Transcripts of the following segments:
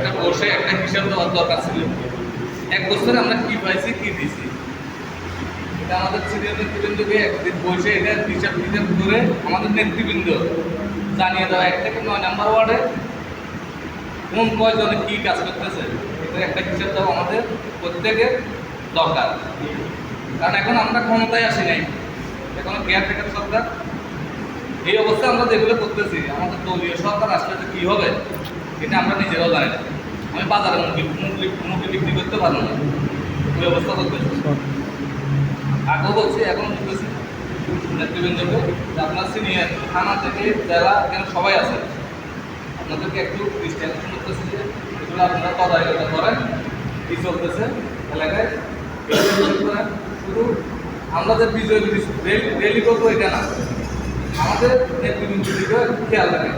একটা বসে একটা হিসাব দেওয়ার দরকার ছিল। এক বছরে আমরা কি পাইছি কি দিছি, এটা আমাদের সিনিয়র নেতৃবৃন্দকে একদিন বসে এটা হিসাব টিসাব করে আমাদের নেতৃবৃন্দ জানিয়ে দেওয়া 1 থেকে 9 নাম্বার ওয়ার্ডে কোন কয়জনে কী কাজ করতেছে এটা একটা হিসাব দেওয়া আমাদের প্রত্যেকের দরকার। কারণ এখন আমরা ক্ষমতায় আসি নাই, এখন কেয়ারটেকার সরকার। এই অবস্থায় আমরা যেগুলো করতেছি আমাদের দলীয় সরকার আসলে যে কী হবে এটা আমরা নিজেরাও জানি না। আমি বাজারে মুরগি বিক্রি করতে পারবো না, ওই অবস্থা করতেছি। আগেও বলছি এখন বলতেছি নেতৃবৃন্দকে যে আপনার সিনিয়র থানা থেকে যারা এখানে সবাই আছে আপনাদেরকে একটু ডিস্টেন্স করতেছি যে এগুলো আপনারা তদারকি করেন কী চলতেছে এলাকায় করেন। শুধু আমরা যে বিজয় রেলি করবো এটা না, আমাদের নেতৃবৃন্দের দিকেও একটু খেয়াল রাখেন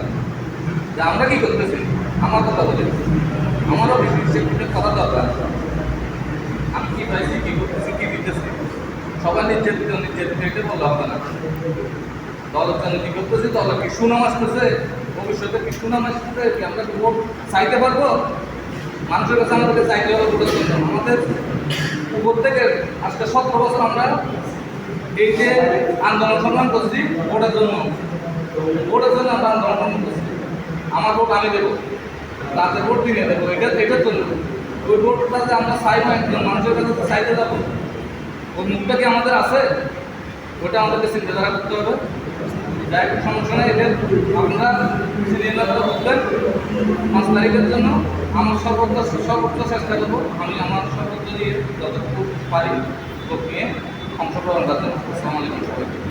যে আমরা কী করতেছি। আমার কথা বলি, আমারও বিশেষ কথা দরকার। আমি কী পাইছি কী করতেছি কী দিতেছি, সবাই নির্যাতিত এটা বললে হবে না। দলের জন্য কী করতেছি, দলের কি সুনাম আসতেছে, ভবিষ্যতে কি সুনাম আসতেছে, কি আমরা কি ভোট চাইতে পারবো মানুষের কাছে, আমাদেরকে চাইতে হবে ভোটের জন্য। আমাদের উপর থেকে আজকে 17 বছর আমরা এই যে আন্দোলন সংগ্রাম করছি ভোটের জন্য আমরা আন্দোলন সংগ্রাম করছি। আমার ভোট আমি দেবো, তাদের ভোট কিনে দেবো, এটার জন্য। ওই ভোটটা যে আমরা চাইবো একজন মানুষের কাছে চাইতে যাবো, ওই মুখটা কি আমাদের আছে, ওটা আমাদেরকে চিন্তাধারা করতে হবে। যাই হোক সমস্যা নেই, এটা আপনারা সিনিয়ররা বলবেন 5 তারিখের জন্য আমার সর্বোচ্চ চেষ্টা করবো। আমি আমার সর্বোচ্চ দিয়ে যতটুকু পারি নিয়ে অংশগ্রহণ করতে। আসসালামু আলাইকুম সবাইকে।